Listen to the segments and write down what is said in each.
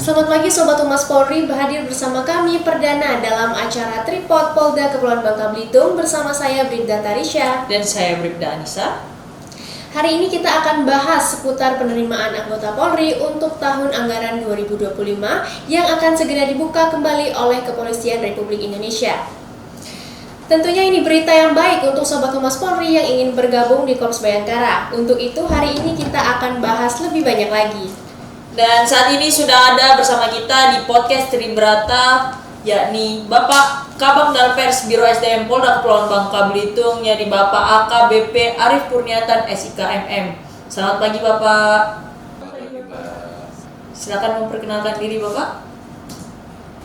Selamat pagi Sobat Humas Polri, hadir bersama kami perdana dalam acara Tripod Polda Kepulauan Bangka Belitung bersama saya Bribda Tarisha dan saya Bribda Anissa. Hari ini kita akan bahas seputar penerimaan anggota Polri untuk tahun anggaran 2025 yang akan segera dibuka kembali oleh Kepolisian Republik Indonesia. Tentunya ini berita yang baik untuk Sobat Humas Polri yang ingin bergabung di Korps Bayangkara. Untuk itu hari ini kita akan bahas lebih banyak lagi. Dan saat ini sudah ada bersama kita di podcast Tribrata, yakni Bapak Kabang Dalpers Biro SDM Polda Kepulauan Bangka Belitung, yakni Bapak AKBP Arif Purniatan SIKMM. Selamat pagi Bapak. Silakan memperkenalkan diri Bapak.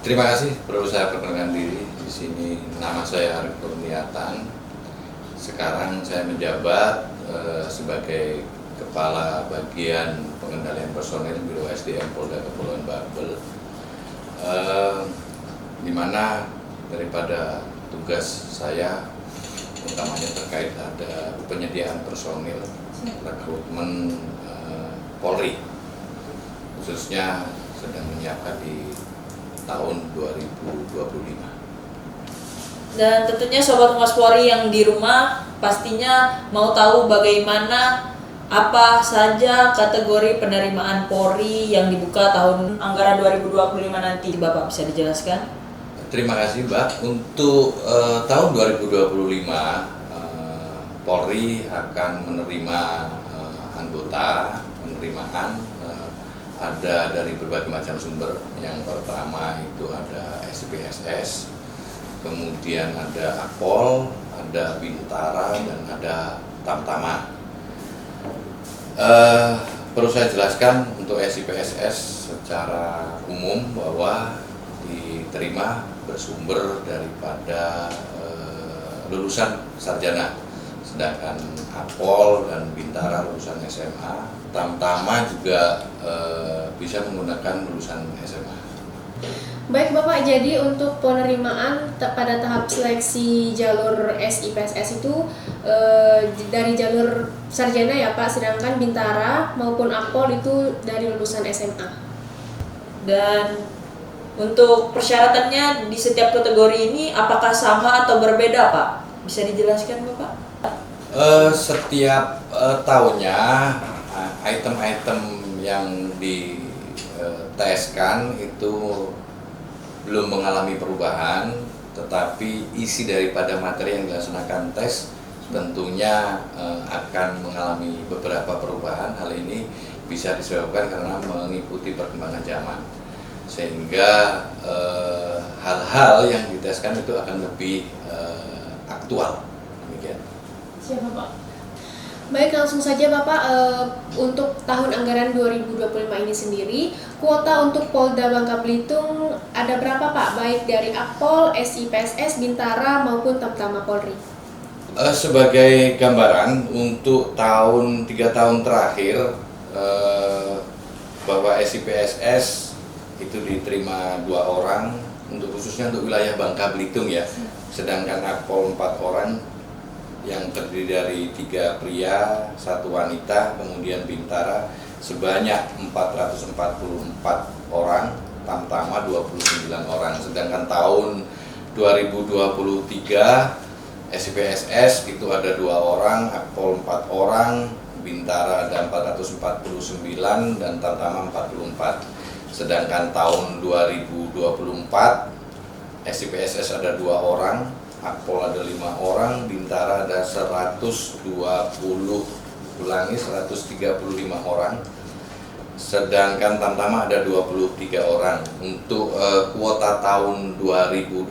Terima kasih, perlu saya perkenalkan diri. Di sini nama saya Arif Purniatan. Sekarang saya menjabat sebagai Kepala Bagian Pengendalian Personil Biro SDM Polda Kepulauan Bangka, di mana daripada tugas saya utamanya terkait ada penyediaan personil rekrutmen Polri, khususnya sedang menyiapkan di tahun 2025. Dan tentunya Sobat Humas Polri yang di rumah pastinya mau tahu bagaimana apa saja kategori penerimaan Polri yang dibuka tahun anggaran 2025 nanti, Bapak bisa dijelaskan? Terima kasih Mbak. Untuk tahun 2025 Polri akan menerima anggota penerimaan ada dari berbagai macam sumber. Yang pertama itu ada SPSS, kemudian ada Akpol, ada Bintara, dan ada Tamtama. Perlu saya jelaskan untuk SIPSS secara umum bahwa diterima bersumber daripada lulusan sarjana, sedangkan Akpol dan Bintara lulusan SMA. Tamtama juga bisa menggunakan lulusan SMA. Baik Bapak, jadi untuk penerimaan pada tahap seleksi jalur SIPSS itu dari jalur sarjana ya Pak, sedangkan Bintara maupun Akpol itu dari lulusan SMA. Dan untuk persyaratannya di setiap kategori ini apakah sama atau berbeda Pak? Bisa dijelaskan Bapak? Setiap tahunnya item-item yang diteskan itu belum mengalami perubahan, tetapi isi daripada materi yang dilaksanakan tes tentunya akan mengalami beberapa perubahan. Hal ini bisa disebabkan karena mengikuti perkembangan zaman, sehingga hal-hal yang diteskan itu akan lebih aktual. Demikian. Siapa Pak? Baik, langsung saja Bapak, untuk tahun anggaran 2025 ini sendiri, kuota untuk Polda Bangka Belitung ada berapa Pak? Baik dari Akpol, SIPSS, Bintara maupun Tamtama Polri. Sebagai gambaran untuk 3 tahun terakhir, bahwa SIPSS itu diterima 2 orang, khususnya untuk wilayah Bangka Belitung ya, sedangkan Akpol 4 orang yang terdiri dari 3 pria, 1 wanita, kemudian Bintara sebanyak 444 orang, Tamtama 29 orang. Sedangkan tahun 2023 SIPSS itu ada 2 orang, Akpol 4 orang, Bintara ada 449 dan Tamtama 44. Sedangkan tahun 2024 SIPSS ada 2 orang, Akpol ada 5 orang, Bintara ada 135 orang, sedangkan Tamtama ada 23 orang. Untuk kuota tahun 2025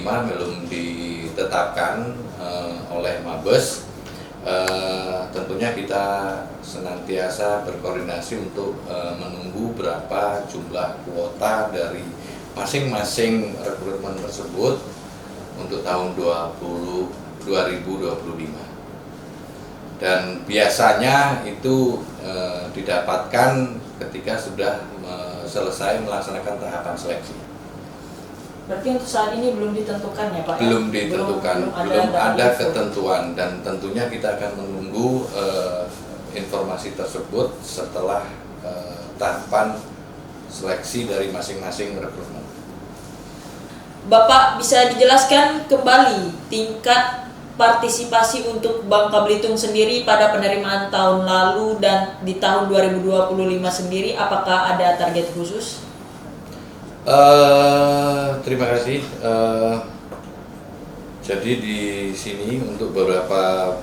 belum ditetapkan oleh Mabes. Tentunya kita senantiasa berkoordinasi untuk menunggu berapa jumlah kuota dari masing-masing rekrutmen tersebut untuk tahun 2025. Dan biasanya itu didapatkan ketika sudah selesai melaksanakan tahapan seleksi. Berarti untuk saat ini belum ditentukan ya Pak? Belum ditentukan, belum ada ketentuan, dan tentunya kita akan menunggu informasi tersebut setelah tahapan seleksi dari masing-masing rekrutmen. Bapak bisa dijelaskan kembali tingkat partisipasi untuk Bangka Belitung sendiri pada penerimaan tahun lalu dan di tahun 2025 sendiri, apakah ada target khusus? Terima kasih. Jadi di sini untuk beberapa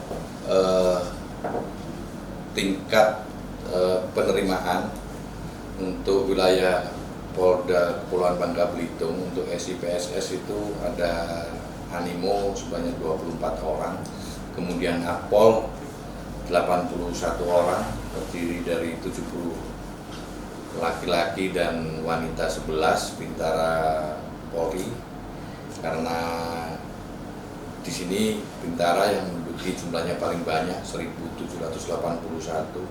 tingkat penerimaan untuk wilayah Polda Kepulauan Bangka Belitung untuk SIPSS itu ada Animo sebanyak 24 orang, kemudian Akpol 81 orang, terdiri dari 70 laki-laki dan wanita 11, Bintara Polri, karena di sini Bintara yang menduduki jumlahnya paling banyak 1.781,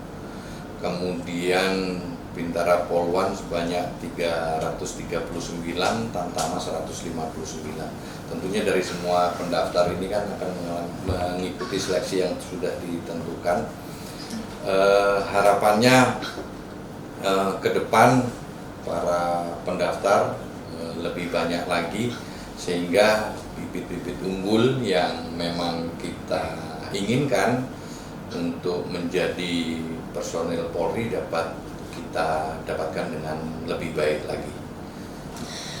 kemudian Bintara Polwan sebanyak 339, Tamtama 159. Tentunya dari semua pendaftar ini kan akan mengikuti seleksi yang sudah ditentukan. Harapannya ke depan para pendaftar lebih banyak lagi, sehingga bibit-bibit unggul yang memang kita inginkan untuk menjadi personil Polri dapat kita dapatkan dengan lebih baik lagi.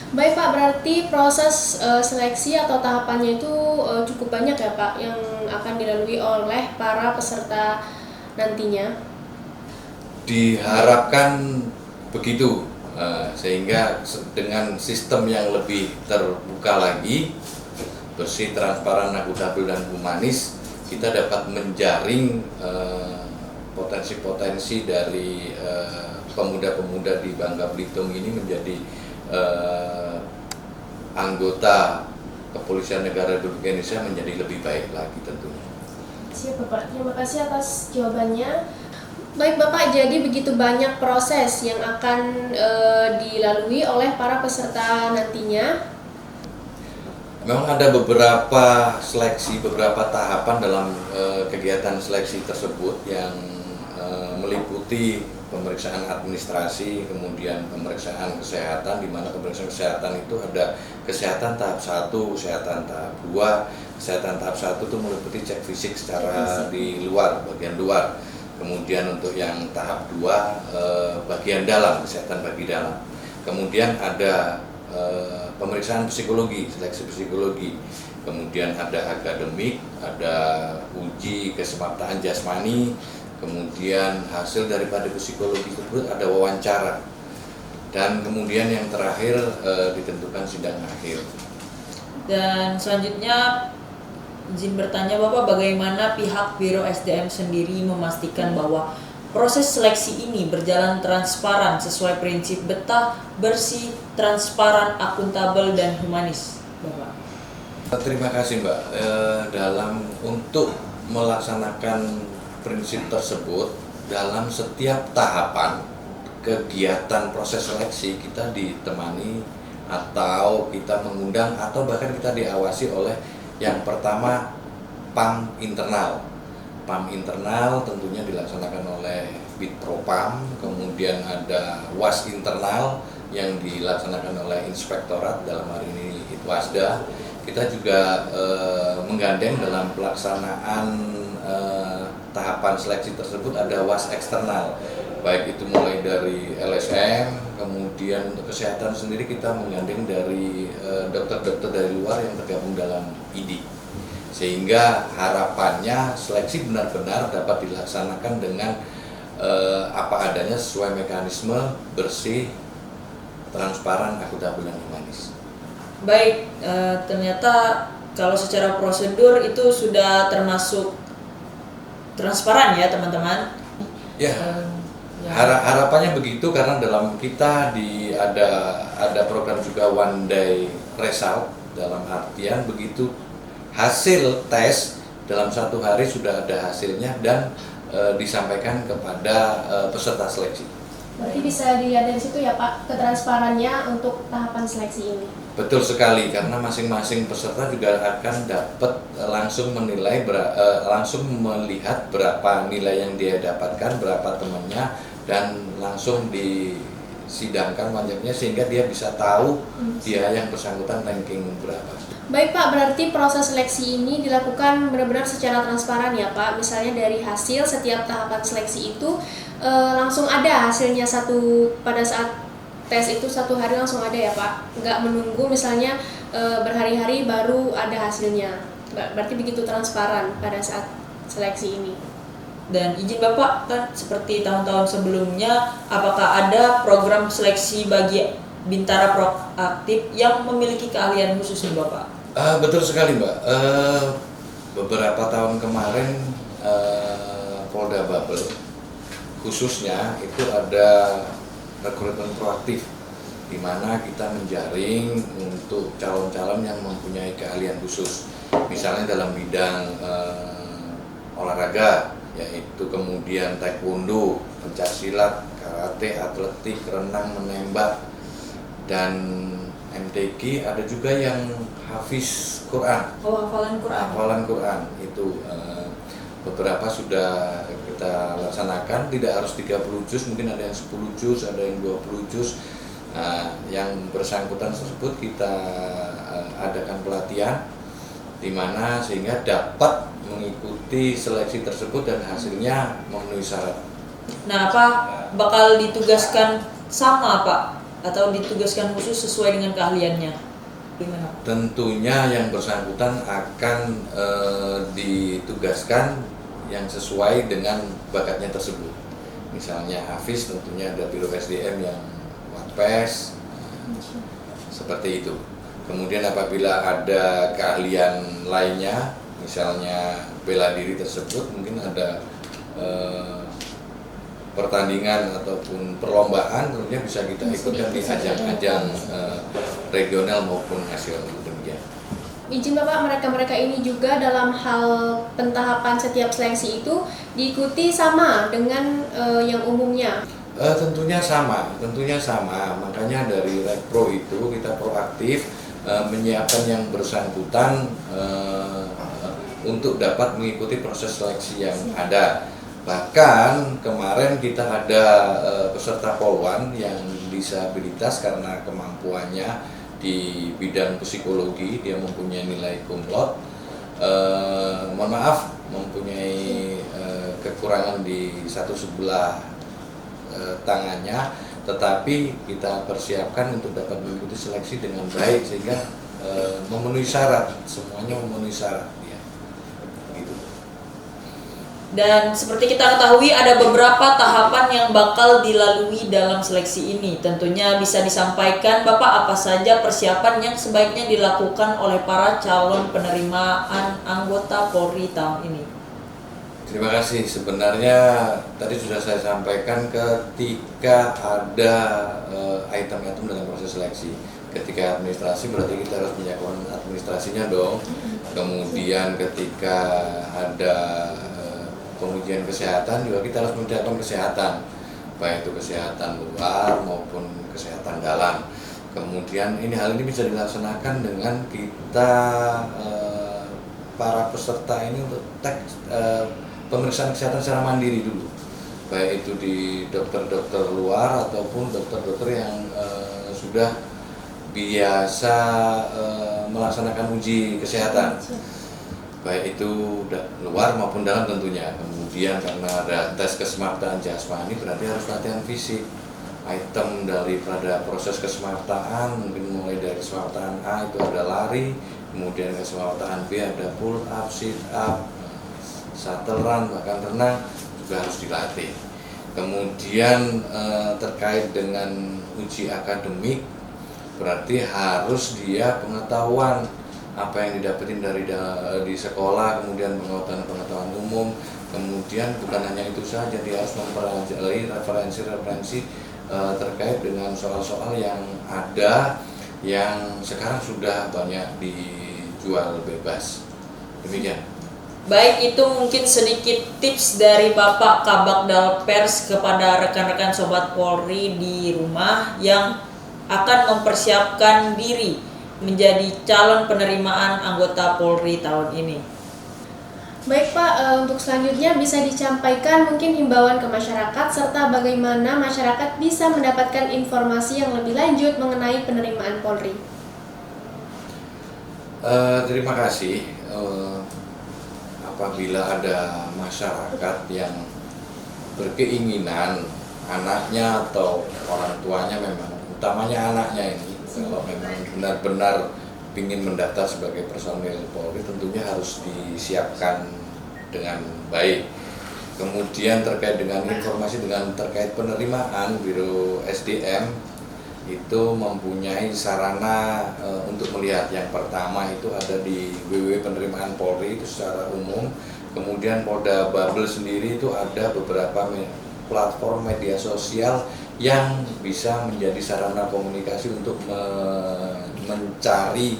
Baik Pak, berarti proses seleksi atau tahapannya itu cukup banyak ya Pak yang akan dilalui oleh para peserta nantinya? Diharapkan begitu, sehingga dengan sistem yang lebih terbuka lagi, bersih, transparan, akuntabel, dan humanis, kita dapat menjaring potensi-potensi dari pemuda-pemuda di Bangka Belitung ini menjadi anggota Kepolisian Negara Republik Indonesia menjadi lebih baik lagi tentunya. Siap Bapak, terima kasih atas jawabannya. Baik Bapak, jadi begitu banyak proses yang akan dilalui oleh para peserta nantinya. Memang ada beberapa seleksi, beberapa tahapan dalam kegiatan seleksi tersebut yang meliputi pemeriksaan administrasi, kemudian pemeriksaan kesehatan, di mana pemeriksaan kesehatan itu ada kesehatan tahap 1, kesehatan tahap 2. Kesehatan tahap 1 itu meliputi cek fisik secara di luar, bagian luar. Kemudian untuk yang tahap 2 bagian dalam, kesehatan bagi dalam. Kemudian ada pemeriksaan psikologi, seleksi psikologi. Kemudian ada akademik, ada uji kesemaptaan jasmani. Kemudian hasil daripada psikologi tersebut ada wawancara, dan kemudian yang terakhir ditentukan sidang akhir. Dan selanjutnya izin bertanya Bapak, bagaimana pihak Biro SDM sendiri memastikan bahwa proses seleksi ini berjalan transparan sesuai prinsip betah, bersih, transparan, akuntabel, dan humanis, Bapak? Terima kasih Mbak. Untuk melaksanakan prinsip tersebut, dalam setiap tahapan kegiatan proses seleksi kita ditemani atau kita mengundang atau bahkan kita diawasi oleh yang pertama PAM internal. PAM internal tentunya dilaksanakan oleh Bitpropam, kemudian ada WAS internal yang dilaksanakan oleh Inspektorat, dalam hari ini Itwasda. Kita juga menggandeng dalam pelaksanaan tahapan seleksi tersebut ada WAS eksternal, baik itu mulai dari LSM, kemudian untuk kesehatan sendiri kita menggandeng dari dokter-dokter dari luar yang tergabung dalam ID, sehingga harapannya seleksi benar-benar dapat dilaksanakan dengan apa adanya sesuai mekanisme, bersih, transparan, akuntabel, dan humanis. Baik, ternyata kalau secara prosedur itu sudah termasuk transparan ya teman-teman. Ya, harapannya begitu, karena dalam kita ada program juga One Day Result, dalam artian begitu hasil tes dalam 1 hari sudah ada hasilnya dan disampaikan kepada peserta seleksi. Berarti bisa dilihat dari situ ya Pak, ketransparannya untuk tahapan seleksi ini. Betul sekali, karena masing-masing peserta juga akan dapat langsung menilai, langsung melihat berapa nilai yang dia dapatkan, berapa temannya, dan langsung disidangkan pajaknya sehingga dia bisa tahu dia yang bersangkutan ranking berapa. Baik Pak, berarti proses seleksi ini dilakukan benar-benar secara transparan ya Pak. Misalnya dari hasil setiap tahapan seleksi itu langsung ada hasilnya pada saat tes itu 1 hari langsung ada ya Pak. Nggak menunggu misalnya berhari-hari baru ada hasilnya. Berarti begitu transparan pada saat seleksi ini. Dan izin Bapak, kan seperti tahun-tahun sebelumnya, apakah ada program seleksi bagi Bintara Proaktif yang memiliki keahlian khusus nih Bapak? Betul sekali Mbak. Beberapa tahun kemarin Polda Babel khususnya itu ada rekrutmen proaktif di mana kita menjaring untuk calon-calon yang mempunyai keahlian khusus, misalnya dalam bidang olahraga, yaitu kemudian taekwondo, pencaksilat, karate, atletik, renang, menembak, dan MTQ. Ada juga yang hafiz Quran. Hafalan Quran. Hafalan Quran itu beberapa sudah kita laksanakan, tidak harus 30 juz, mungkin ada yang 10 juz, ada yang 20 juz. Yang bersangkutan tersebut kita adakan pelatihan di mana sehingga dapat mengikuti seleksi tersebut dan hasilnya memenuhi syarat. Nah, apa bakal ditugaskan sama Pak atau ditugaskan khusus sesuai dengan keahliannya? Gimana? Tentunya yang bersangkutan akan ditugaskan yang sesuai dengan bakatnya tersebut. Misalnya hafiz, tentunya ada Biro SDM yang Watpes, seperti itu. Kemudian apabila ada keahlian lainnya, misalnya bela diri tersebut, mungkin ada pertandingan ataupun perlombaan, tentunya bisa kita ikutkan di ajang-ajang regional maupun nasional, demikian. Izin Bapak, mereka ini juga dalam hal pentahapan setiap seleksi itu diikuti sama dengan yang umumnya. Tentunya sama. Makanya dari Rekpro itu kita proaktif menyiapkan yang bersangkutan untuk dapat mengikuti proses seleksi yang ada. Bahkan kemarin kita ada peserta polwan yang disabilitas karena kemampuannya di bidang psikologi, dia mempunyai nilai cum laude, mempunyai kekurangan di satu sebelah tangannya, tetapi kita persiapkan untuk dapat mengikuti seleksi dengan baik sehingga memenuhi syarat, semuanya memenuhi syarat. Dan seperti kita ketahui ada beberapa tahapan yang bakal dilalui dalam seleksi ini. Tentunya bisa disampaikan Bapak apa saja persiapan yang sebaiknya dilakukan oleh para calon penerimaan anggota Polri tahun ini. Terima kasih. Sebenarnya tadi sudah saya sampaikan ketika ada item-item dalam proses seleksi. Ketika administrasi berarti kita harus menyiapkan administrasinya dong. Kemudian ketika ada pengujian kesehatan juga kita harus menyiapkan kesehatan, baik itu kesehatan luar maupun kesehatan dalam. Kemudian hal ini bisa dilaksanakan dengan kita para peserta ini untuk pemeriksaan kesehatan secara mandiri dulu, baik itu di dokter-dokter luar ataupun dokter-dokter yang sudah biasa melaksanakan uji kesehatan, baik itu luar maupun dalam tentunya. Kemudian karena ada tes kesemartaan jasmani berarti harus latihan fisik. Item daripada proses kesemartaan mungkin mulai dari kesemartaan A itu ada lari, kemudian kesemartaan B ada pull up, sit up, shuttle run, bahkan renang juga harus dilatih. Kemudian terkait dengan uji akademik berarti harus dia pengetahuan apa yang didapetin di sekolah, kemudian pengetahuan umum, kemudian bukan hanya itu saja, dia harus mempelajari referensi terkait dengan soal-soal yang ada yang sekarang sudah banyak dijual bebas. Demikian. Baik, itu mungkin sedikit tips dari Bapak Kabagdal Pers kepada rekan-rekan Sobat Polri di rumah yang akan mempersiapkan diri menjadi calon penerimaan anggota Polri tahun ini. Baik Pak, untuk selanjutnya bisa disampaikan mungkin himbauan ke masyarakat serta bagaimana masyarakat bisa mendapatkan informasi yang lebih lanjut mengenai penerimaan Polri. Terima kasih. Apabila ada masyarakat yang berkeinginan anaknya atau orang tuanya, memang utamanya anaknya ini, kalau memang benar-benar ingin mendaftar sebagai personil Polri, tentunya harus disiapkan dengan baik. Kemudian terkait dengan informasi terkait penerimaan, Biro SDM itu mempunyai sarana untuk melihat. Yang pertama itu ada di www.penerimaan Polri itu secara umum. Kemudian Polda Babel sendiri itu ada beberapa platform media sosial yang bisa menjadi sarana komunikasi untuk mencari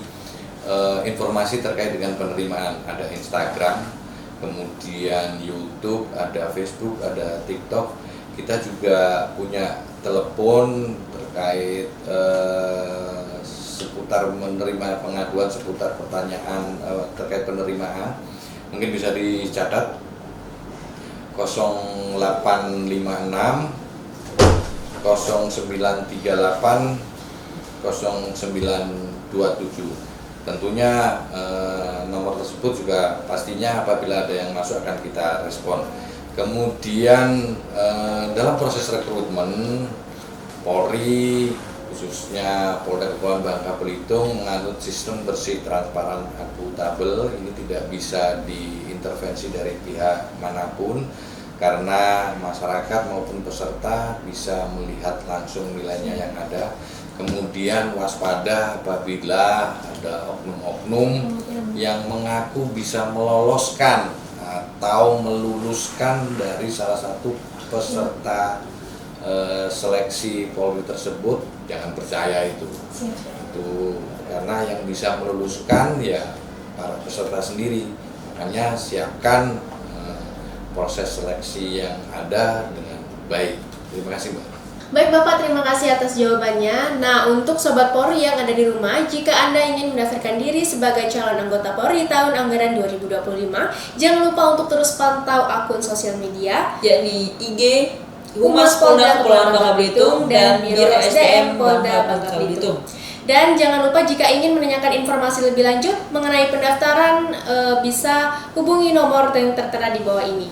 informasi terkait dengan penerimaan. Ada Instagram, kemudian YouTube, ada Facebook, ada TikTok. Kita juga punya telepon terkait seputar menerima pengaduan, seputar pertanyaan terkait penerimaan. Mungkin bisa dicatat 0856 0938 0927. Tentunya nomor tersebut juga pastinya apabila ada yang masuk akan kita respon. Kemudian dalam proses rekrutmen, Polri khususnya Polda Kepulauan Bangka Belitung menganut sistem bersih, transparan, akuntabel. Ini tidak bisa diintervensi dari pihak manapun, karena masyarakat maupun peserta bisa melihat langsung nilainya yang ada. Kemudian waspada apabila ada oknum-oknum yang mengaku bisa meloloskan atau meluluskan dari salah satu peserta seleksi Polri tersebut, jangan percaya itu. Itu karena yang bisa meluluskan ya para peserta sendiri. Makanya siapkan proses seleksi yang ada dengan baik. Terima kasih, Mbak. Baik Bapak, terima kasih atas jawabannya. Nah, untuk Sobat Polri yang ada di rumah, jika Anda ingin mendaftarkan diri sebagai calon anggota Polri tahun anggaran 2025, jangan lupa untuk terus pantau akun sosial media, yakni IG Humas Polda Kepulauan Bangka Belitung dan Biro SDM Polda Bangka Belitung. Dan jangan lupa jika ingin menanyakan informasi lebih lanjut mengenai pendaftaran, bisa hubungi nomor yang tertera di bawah ini.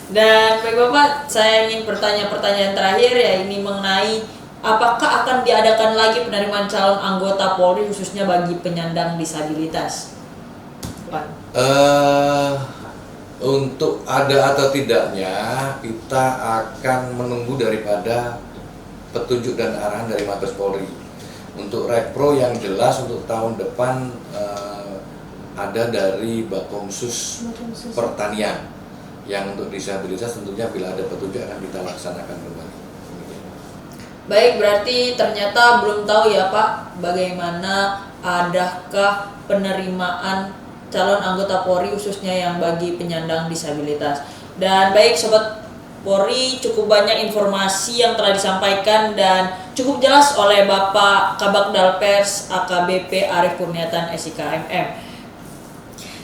Dan baik Bapak, saya ingin bertanya pertanyaan terakhir, ya ini mengenai apakah akan diadakan lagi penerimaan calon anggota Polri khususnya bagi penyandang disabilitas? Pak. Untuk ada atau tidaknya kita akan menunggu daripada petunjuk dan arahan dari Mabes Polri. Untuk Repro yang jelas untuk tahun depan ada dari Bakomsus Pertanian. Yang untuk disabilitas tentunya bila ada petunjuk akan kita laksanakan kembali. Baik, berarti ternyata belum tahu ya Pak, bagaimana adakah penerimaan calon anggota Polri khususnya yang bagi penyandang disabilitas. Dan baik Sobat Polri, cukup banyak informasi yang telah disampaikan dan cukup jelas oleh Bapak Kabagdal Pers AKBP Arief Kurniatan SIK MM.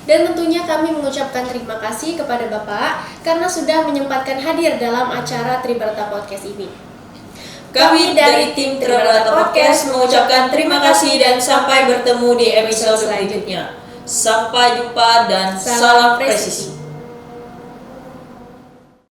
Dan tentunya kami mengucapkan terima kasih kepada Bapak karena sudah menyempatkan hadir dalam acara Tribrata Podcast ini. Kami dari tim Tribrata Podcast mengucapkan terima kasih dan sampai bertemu di episode selanjutnya. Sampai jumpa dan salam presisi.